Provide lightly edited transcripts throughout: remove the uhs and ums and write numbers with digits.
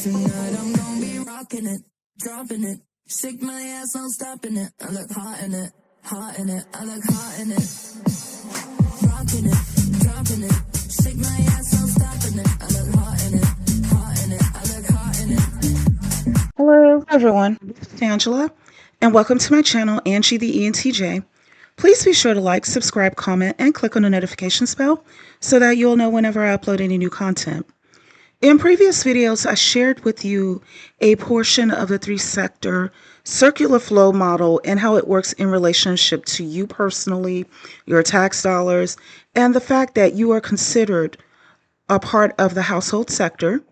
Tonight I'm gonna be rocking it, dropping it. Shake my ass, no stopping it. I look hot in it, hot in it. I look hot in it. Rocking it, dropping it. Shake my ass, no stopping it. I look hot in it, hot in it. I look hot in it. Hello, everyone. This is Angela, and welcome to my channel, Angie the ENTJ. Please be sure to like, subscribe, comment, and click on the notification bell so that you'll know whenever I upload any new content. In previous videos, I shared with you a portion of the three-sector circular flow model and how it works in relationship to you personally, your tax dollars, and the fact that you are considered a part of the household sector,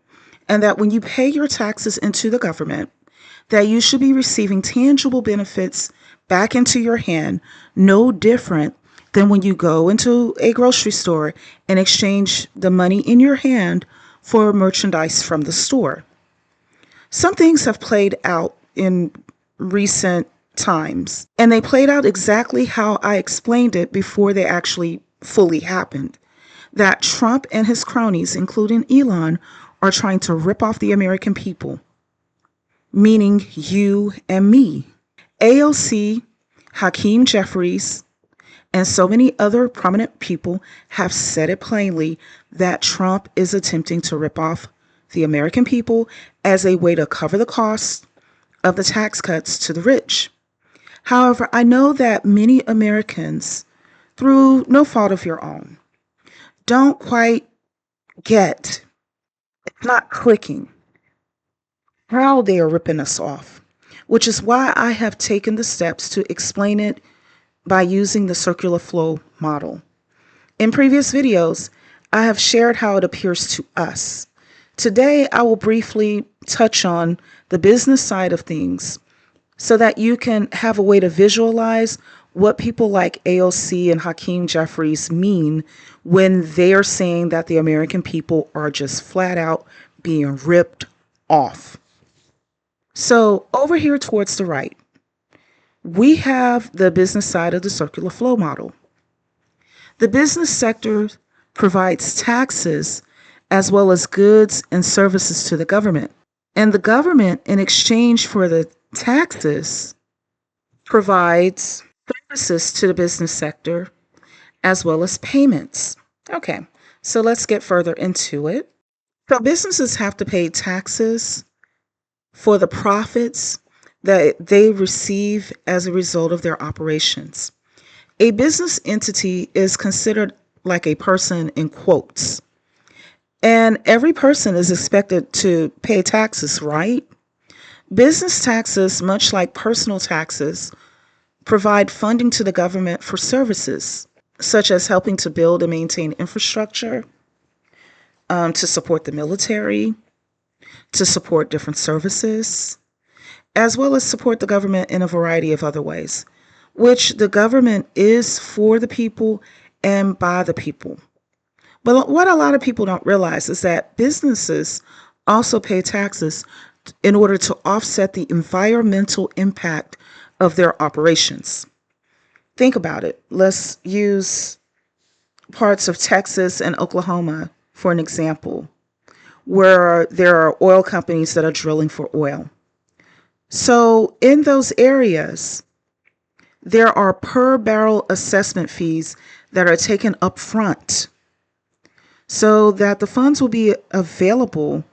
and that when you pay your taxes into the government, that you should be receiving tangible benefits back into your hand, no different than when you go into a grocery store and exchange the money in your hand for merchandise from the store. Some things have played out in recent times, and they played out exactly how I explained it before they actually fully happened. That Trump and his cronies, including Elon, are trying to rip off the American people, meaning you and me. AOC, Hakeem Jeffries, and so many other prominent people have said it plainly that Trump is attempting to rip off the American people as a way to cover the costs of the tax cuts to the rich. However, I know that many Americans, through no fault of your own, don't quite get, it's not clicking, how they are ripping us off, which is why I have taken the steps to explain it by using the circular flow model. In previous videos, I have shared how it appears to us. Today, I will briefly touch on the business side of things so that you can have a way to visualize what people like AOC and Hakeem Jeffries mean when they are saying that the American people are just flat out being ripped off. So over here towards the right, we have the business side of the circular flow model. The business sector provides taxes as well as goods and services to the government. And the government, in exchange for the taxes, provides services to the business sector as well as payments. Okay, so let's get further into it. So businesses have to pay taxes for the profits that they receive as a result of their operations. A business entity is considered like a person in quotes. And every person is expected to pay taxes, right? Business taxes, much like personal taxes, provide funding to the government for services, such as helping to build and maintain infrastructure, to support the military, to support different services, as well as support the government in a variety of other ways, which the government is for the people and by the people. But what a lot of people don't realize is that businesses also pay taxes in order to offset the environmental impact of their operations. Think about it. Let's use parts of Texas and Oklahoma for an example, where there are oil companies that are drilling for oil. So in those areas, there are per barrel assessment fees that are taken up front so that the funds will be available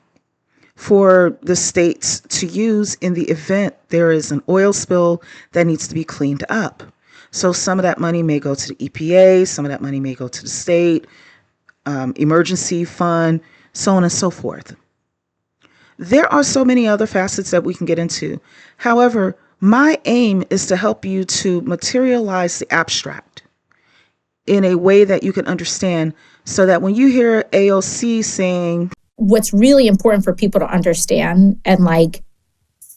for the states to use in the event there is an oil spill that needs to be cleaned up. So some of that money may go to the EPA, some of that money may go to the state, emergency fund, so on and so forth. There are so many other facets that we can get into. However, my aim is to help you to materialize the abstract in a way that you can understand so that when you hear AOC saying, what's really important for people to understand, and like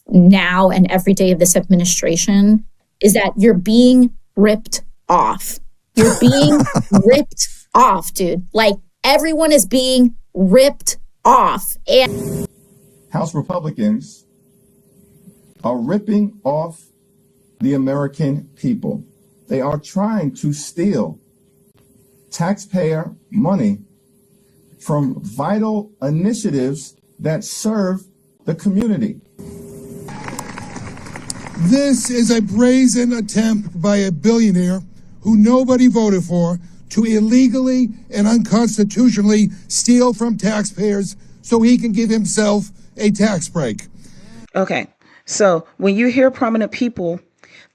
now and every day of this administration, is that you're being ripped off. You're being ripped off, dude. Like everyone is being ripped off. And House Republicans are ripping off the American people. They are trying to steal taxpayer money from vital initiatives that serve the community. This is a brazen attempt by a billionaire who nobody voted for to illegally and unconstitutionally steal from taxpayers so he can give himself a tax break. Okay, so when you hear prominent people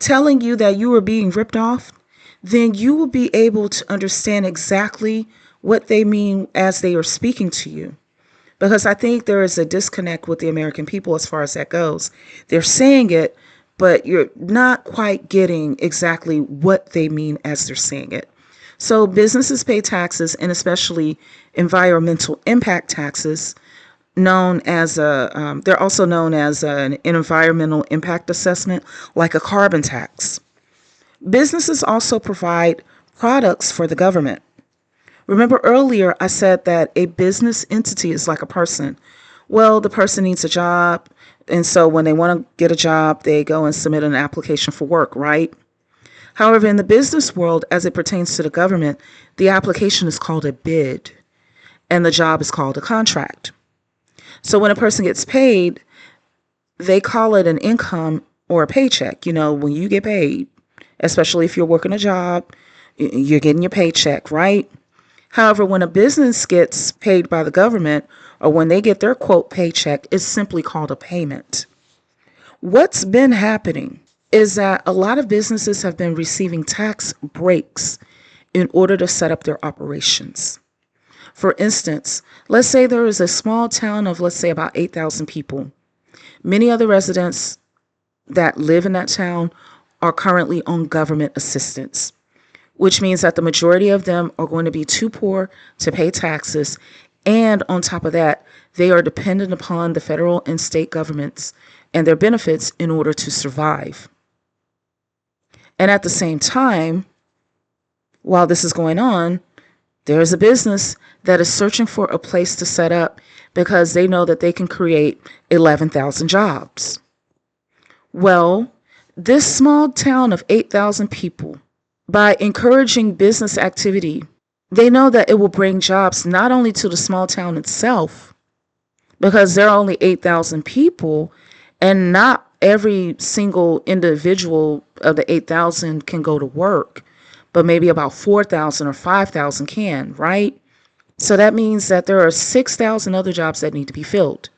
telling you that you are being ripped off, then you will be able to understand exactly what they mean as they are speaking to you. Because I think there is a disconnect with the American people as far as that goes. They're saying it, but you're not quite getting exactly what they mean as they're saying it. So businesses pay taxes, and especially environmental impact taxes, they're also known as an environmental impact assessment, like a carbon tax. Businesses also provide products for the government. Remember earlier I said that a business entity is like a person. Well, the person needs a job, and so when they want to get a job, they go and submit an application for work, right? However, in the business world, as it pertains to the government, the application is called a bid, and the job is called a contract. So when a person gets paid, they call it an income or a paycheck. You know, when you get paid, especially if you're working a job, you're getting your paycheck, right? However, when a business gets paid by the government, or when they get their quote paycheck, it's simply called a payment. What's been happening is that a lot of businesses have been receiving tax breaks in order to set up their operations. For instance, let's say there is a small town of, let's say, about 8,000 people. Many of the residents that live in that town are currently on government assistance, which means that the majority of them are going to be too poor to pay taxes. And on top of that, they are dependent upon the federal and state governments and their benefits in order to survive. And at the same time, while this is going on, there is a business that is searching for a place to set up because they know that they can create 11,000 jobs. Well, this small town of 8,000 people, by encouraging business activity, they know that it will bring jobs not only to the small town itself, because there are only 8,000 people, and not every single individual of the 8,000 can go to work, but maybe about 4,000 or 5,000 can, right? So that means that there are 6,000 other jobs that need to be filled,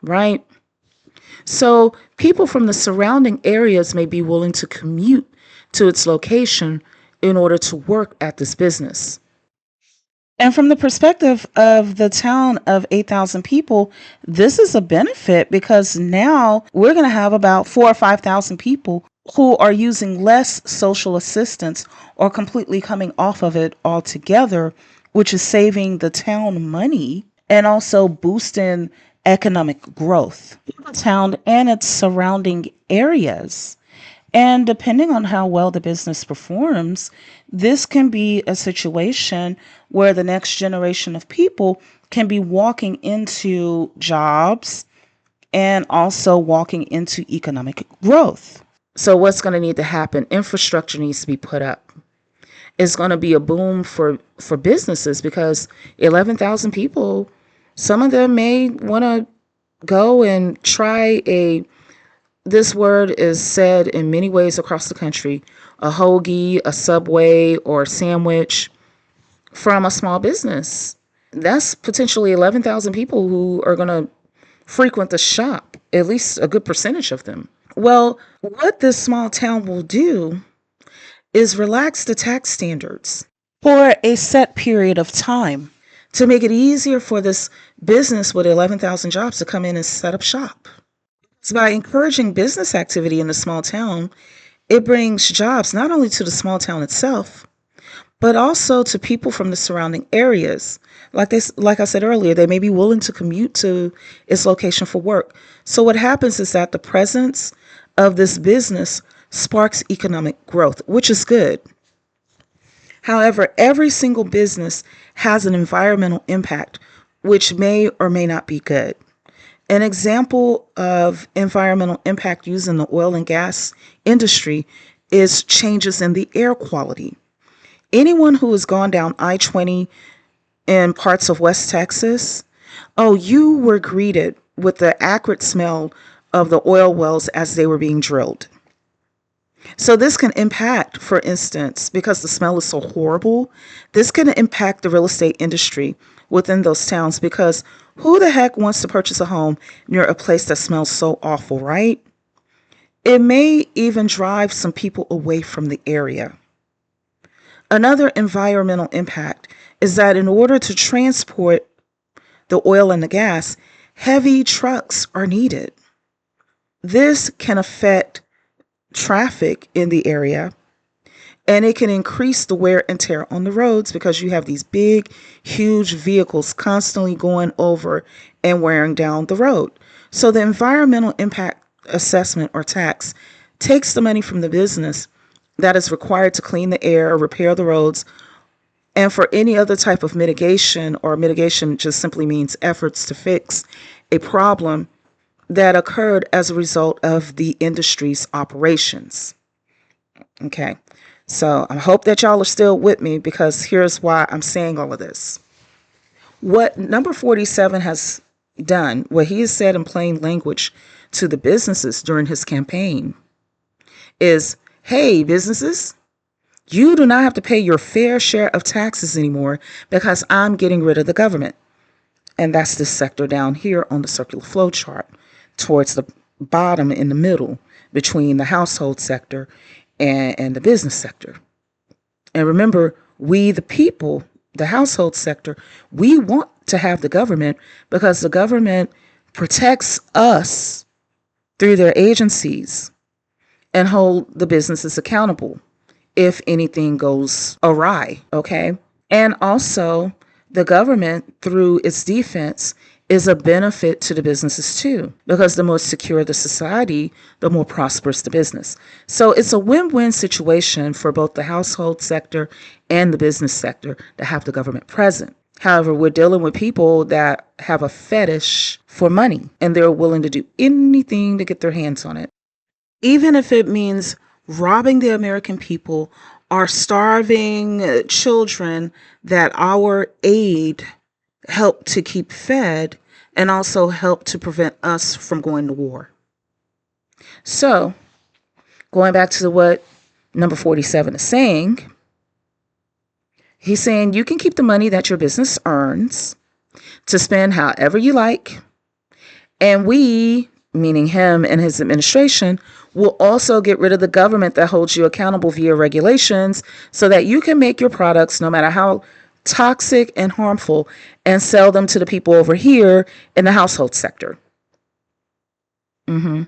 right? So people from the surrounding areas may be willing to commute to its location in order to work at this business. And from the perspective of the town of 8,000 people, this is a benefit because now we're going to have about 4,000 or 5,000 people who are using less social assistance or completely coming off of it altogether, which is saving the town money and also boosting economic growth in the town and its surrounding areas. And depending on how well the business performs, this can be a situation where the next generation of people can be walking into jobs and also walking into economic growth. So what's going to need to happen? Infrastructure needs to be put up. It's going to be a boom for businesses because 11,000 people, some of them may want to go and try this word is said in many ways across the country, a hoagie, a Subway, or a sandwich from a small business. That's potentially 11,000 people who are going to frequent the shop, at least a good percentage of them. Well, what this small town will do is relax the tax standards for a set period of time to make it easier for this business with 11,000 jobs to come in and set up shop. So by encouraging business activity in the small town, it brings jobs not only to the small town itself, but also to people from the surrounding areas. Like I said earlier, they may be willing to commute to its location for work. So what happens is that the presence of this business sparks economic growth, which is good. However, every single business has an environmental impact, which may or may not be good. An example of environmental impact used in the oil and gas industry is changes in the air quality. Anyone who has gone down I-20 in parts of West Texas Oh, you were greeted with the acrid smell of the oil wells as they were being drilled. So this can impact, for instance, because the smell is so horrible, this can impact the real estate industry within those towns, because who the heck wants to purchase a home near a place that smells so awful, right? It may even drive some people away from the area. Another environmental impact is that in order to transport the oil and the gas, heavy trucks are needed. This can affect traffic in the area, and it can increase the wear and tear on the roads because you have these big, huge vehicles constantly going over and wearing down the road. So the environmental impact assessment or tax takes the money from the business that is required to clean the air, repair the roads, and for any other type of mitigation, or mitigation just simply means efforts to fix a problem that occurred as a result of the industry's operations. Okay, so I hope that y'all are still with me, because here's why I'm saying all of this. What number 47 has done, what he has said in plain language to the businesses during his campaign is, hey, businesses, you do not have to pay your fair share of taxes anymore because I'm getting rid of the government. And that's this sector down here on the circular flow chart, towards the bottom in the middle between the household sector and the business sector. And remember, we, the people, the household sector, we want to have the government because the government protects us through their agencies and hold the businesses accountable if anything goes awry, okay? And also, the government, through its defense, is a benefit to the businesses too, because the more secure the society, the more prosperous the business. So it's a win-win situation for both the household sector and the business sector to have the government present. However, we're dealing with people that have a fetish for money, and they're willing to do anything to get their hands on it, even if it means robbing the American people or starving children that our aid help to keep fed and also help to prevent us from going to war. So, going back to what number 47 is saying, he's saying you can keep the money that your business earns to spend however you like, and we, meaning him and his administration, will also get rid of the government that holds you accountable via regulations so that you can make your products, no matter how toxic and harmful, and sell them to the people over here in the household sector. And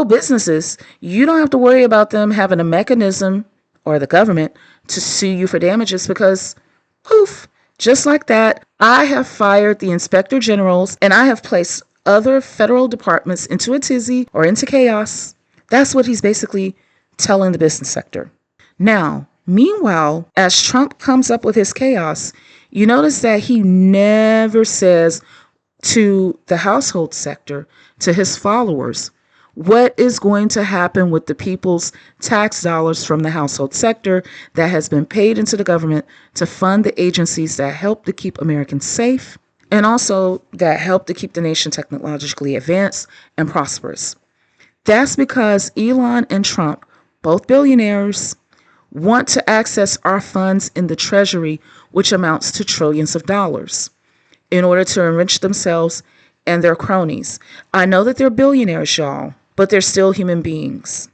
businesses, you don't have to worry about them having a mechanism, or the government, to sue you for damages, because poof, just like that, I have fired the inspector generals and I have placed other federal departments into a tizzy or into chaos. That's what he's basically telling the business sector. Now, meanwhile, as Trump comes up with his chaos, you notice that he never says to the household sector, to his followers, what is going to happen with the people's tax dollars from the household sector that has been paid into the government to fund the agencies that help to keep Americans safe and also that help to keep the nation technologically advanced and prosperous. That's because Elon and Trump, both billionaires, want to access our funds in the treasury, which amounts to trillions of dollars, in order to enrich themselves and their cronies. I know that they're billionaires, y'all, but they're still human beings.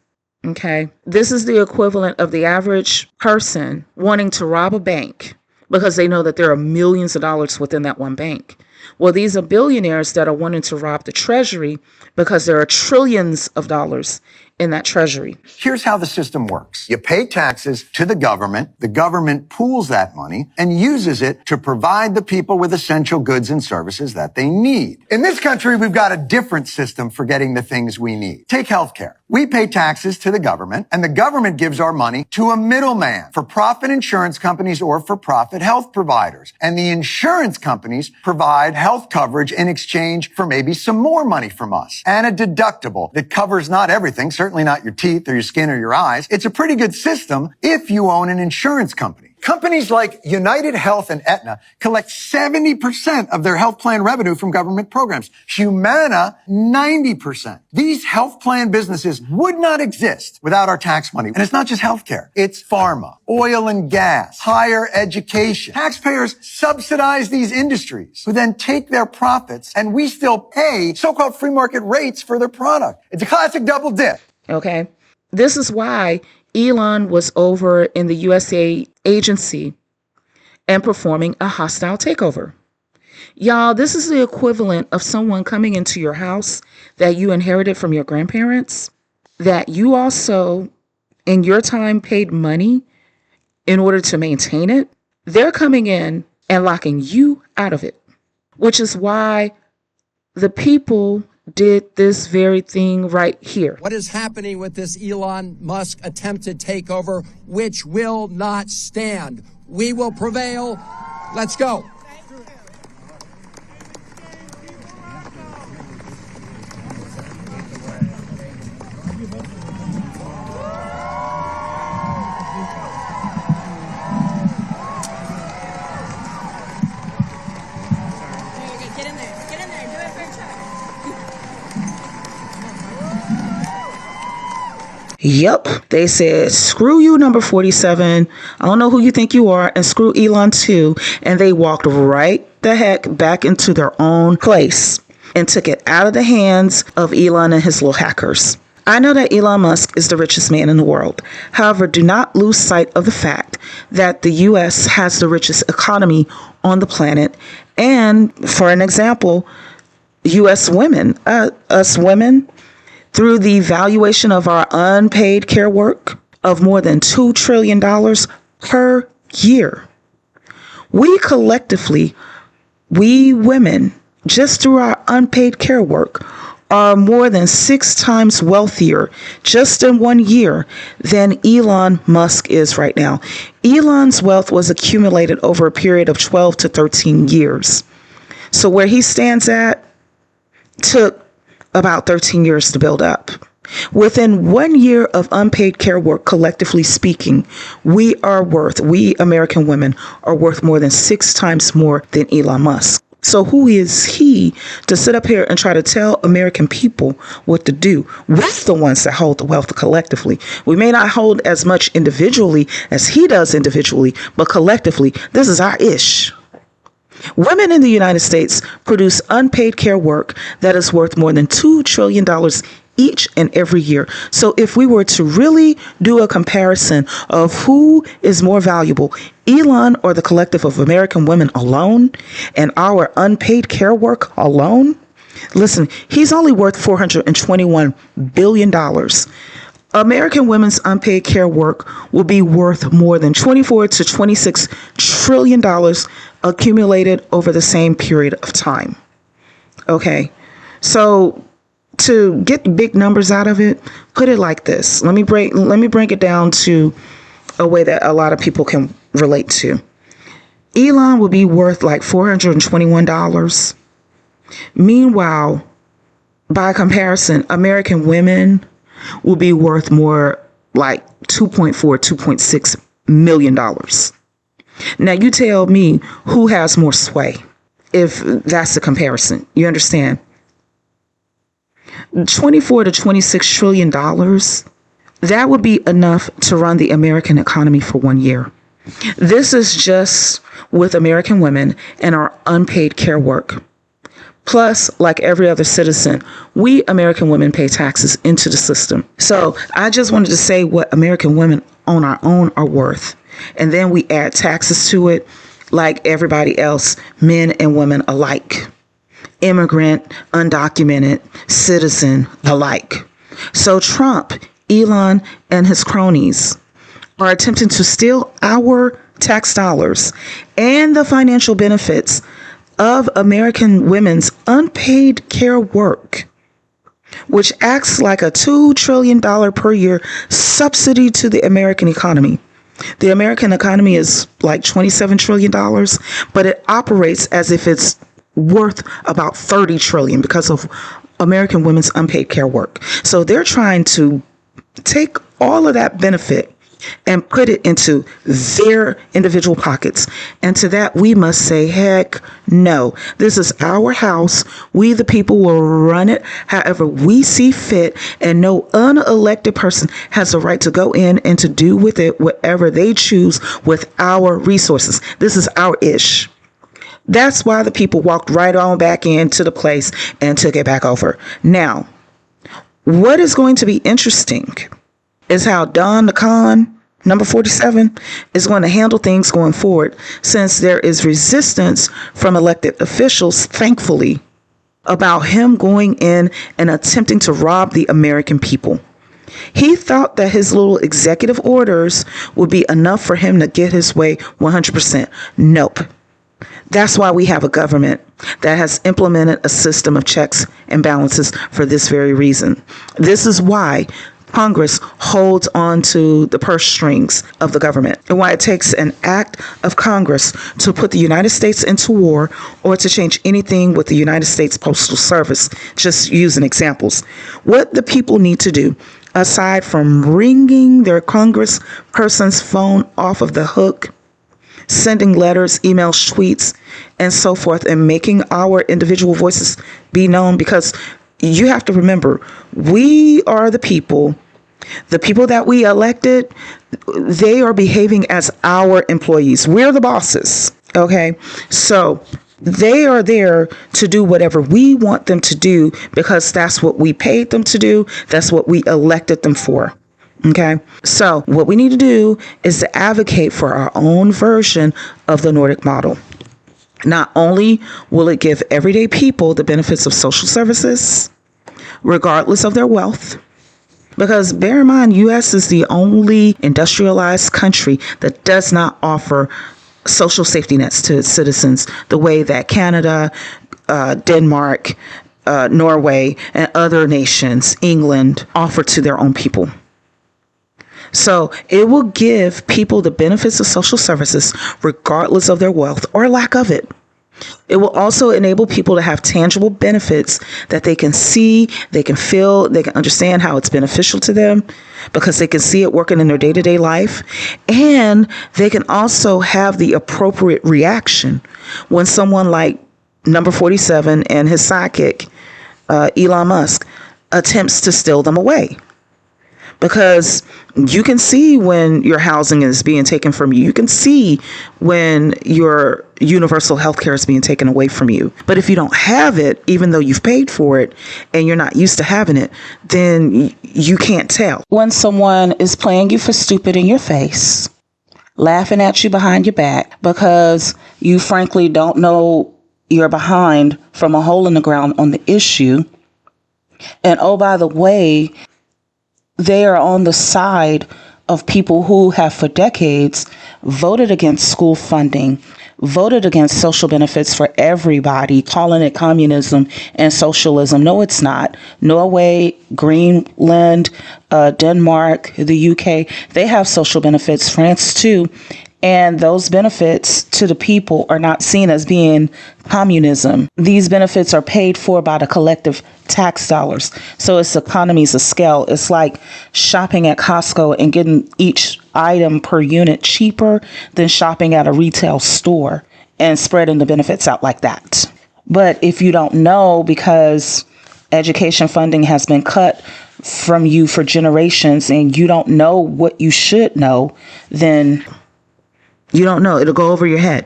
Okay? This is the equivalent of the average person wanting to rob a bank because they know that there are millions of dollars within that one bank. Well, these are billionaires that are wanting to rob the treasury because there are trillions of dollars in that treasury. Here's how the system works. You pay taxes to the government pools that money and uses it to provide the people with essential goods and services that they need. In this country, we've got a different system for getting the things we need. Take healthcare. We pay taxes to the government, and the government gives our money to a middleman, for-profit insurance companies or for-profit health providers. And the insurance companies provide health coverage in exchange for maybe some more money from us, and a deductible that covers not everything, certainly not your teeth or your skin or your eyes. It's a pretty good system if you own an insurance company. Companies like United Health and Aetna collect 70% of their health plan revenue from government programs. Humana, 90%. These health plan businesses would not exist without our tax money. And it's not just healthcare. It's pharma, oil and gas, higher education. Taxpayers subsidize these industries who then take their profits and we still pay so-called free market rates for their product. It's a classic double dip. Okay. This is why Elon was over in the USA agency and performing a hostile takeover. Y'all, this is the equivalent of someone coming into your house that you inherited from your grandparents, that you also, in your time, paid money in order to maintain it. They're coming in and locking you out of it, which is why the people did this very thing right here. What is happening with this Elon Musk attempted takeover, which will not stand? We will prevail. Let's go. Yep, they said, screw you, number 47. I don't know who you think you are, and screw Elon too. And they walked right the heck back into their own place and took it out of the hands of Elon and his little hackers. I know that Elon Musk is the richest man in the world. However, do not lose sight of the fact that the U.S. has the richest economy on the planet. And for an example, U.S. women, us women, through the valuation of our unpaid care work of more than $2 trillion per year. We collectively, we women, just through our unpaid care work, are more than 6 times wealthier just in 1 year than Elon Musk is right now. Elon's wealth was accumulated over a period of 12 to 13 years. So where he stands at took about 13 years to build up. Within 1 year of unpaid care work, collectively speaking, we American women are worth more than 6 times more than Elon Musk. So who is he to sit up here and try to tell American people what to do? We're the ones that hold the wealth collectively. We may not hold as much individually as he does individually, but collectively, this is our ish. Women in the United States produce unpaid care work that is worth more than $2 trillion each and every year. So if we were to really do a comparison of who is more valuable, Elon or the collective of American women alone, and our unpaid care work alone, listen, he's only worth $421 billion. American women's unpaid care work will be worth more than $24 to $26 trillion accumulated over the same period of time. Okay, so to get big numbers out of it, put it like this. Let me break it down to a way that a lot of people can relate to. Elon will be worth like $421. Meanwhile, by comparison, American women will be worth more like $2.6 million. Now you tell me who has more sway if that's the comparison. You understand? $24 to $26 trillion, that would be enough to run the American economy for 1 year. This is just with American women and our unpaid care work. Plus, like every other citizen, we American women pay taxes into the system. So I just wanted to say what American women on our own are worth. And then we add taxes to it like everybody else, men and women alike. Immigrant, undocumented, citizen alike. So Trump, Elon, and his cronies are attempting to steal our tax dollars and the financial benefits of American women's unpaid care work, which acts like a $2 trillion per year subsidy to the American economy. The American economy is like $27 trillion, but it operates as if it's worth about $30 trillion because of American women's unpaid care work. So they're trying to take all of that benefit and put it into their individual pockets. And to that, we must say, heck no. This is our house. We, the people, will run it however we see fit, and no unelected person has a right to go in and to do with it whatever they choose with our resources. This is our ish. That's why the people walked right on back into the place and took it back over. Now, what is going to be interesting is how Don the Con, number 47, is going to handle things going forward, since there is resistance from elected officials, thankfully, about him going in and attempting to rob the American people. He thought that his little executive orders would be enough for him to get his way 100%. Nope. That's why we have a government that has implemented a system of checks and balances for this very reason. This is why Congress holds on to the purse strings of the government, and why it takes an act of Congress to put the United States into war or to change anything with the United States Postal Service, just using examples. What the people need to do, aside from ringing their congressperson's phone off of the hook, sending letters, emails, tweets, and so forth, and making our individual voices be known, because you have to remember, we are the people that we elected. They are behaving as our employees. We're the bosses. Okay. So they are there to do whatever we want them to do, because that's what we paid them to do. That's what we elected them for. Okay. So what we need to do is to advocate for our own version of the Nordic model. Not only will it give everyday people the benefits of social services, regardless of their wealth, because bear in mind, U.S. is the only industrialized country that does not offer social safety nets to its citizens the way that Canada, Denmark, Norway, and other nations, England, offer to their own people. So it will give people the benefits of social services regardless of their wealth or lack of it. It will also enable people to have tangible benefits that they can see, they can feel, they can understand how it's beneficial to them, because they can see it working in their day-to-day life. And they can also have the appropriate reaction when someone like number 47 and his sidekick, Elon Musk, attempts to steal them away. Because you can see when your housing is being taken from you. You can see when your universal health care is being taken away from you. But if you don't have it, even though you've paid for it and you're not used to having it, then you can't tell. When someone is playing you for stupid in your face, laughing at you behind your back because you frankly don't know you're behind from a hole in the ground on the issue. And oh, by the way, they are on the side of people who have for decades voted against school funding, voted against social benefits for everybody, calling it communism and socialism. No, it's not. Norway, Greenland, Denmark, the UK, they have social benefits. France too. And those benefits to the people are not seen as being communism. These benefits are paid for by the collective tax dollars. So it's economies of scale. It's like shopping at Costco and getting each item per unit cheaper than shopping at a retail store and spreading the benefits out like that. But if you don't know, because education funding has been cut from you for generations and you don't know what you should know, then you don't know. It'll go over your head.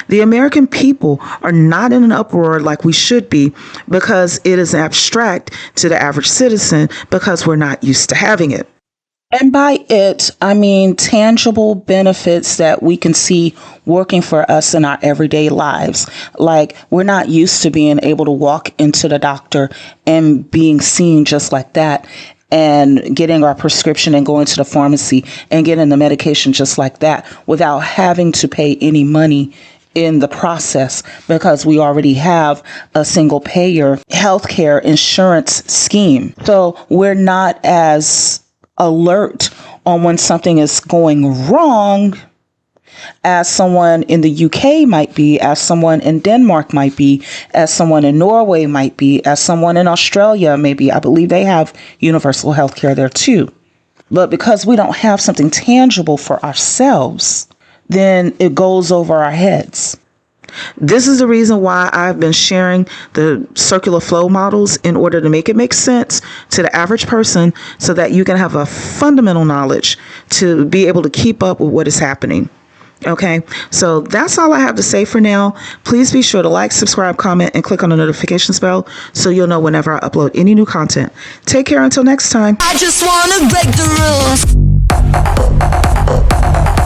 The American people are not in an uproar like we should be, because it is abstract to the average citizen, because we're not used to having it. And by it, I mean tangible benefits that we can see working for us in our everyday lives. Like, we're not used to being able to walk into the doctor and being seen just like that, and getting our prescription and going to the pharmacy and getting the medication just like that without having to pay any money in the process, because we already have a single payer healthcare insurance scheme. So we're not as alert on when something is going wrong as someone in the UK might be, as someone in Denmark might be, as someone in Norway might be, as someone in Australia maybe. I believe they have universal health care there too. But because we don't have something tangible for ourselves, then it goes over our heads. This is the reason why I've been sharing the circular flow models in order to make it make sense to the average person so that you can have a fundamental knowledge to be able to keep up with what is happening. Okay, so that's all I have to say for now. Please be sure to like, subscribe, comment, and click on the notifications bell so you'll know whenever I upload any new content. Take care until next time. I just wanna break the rules.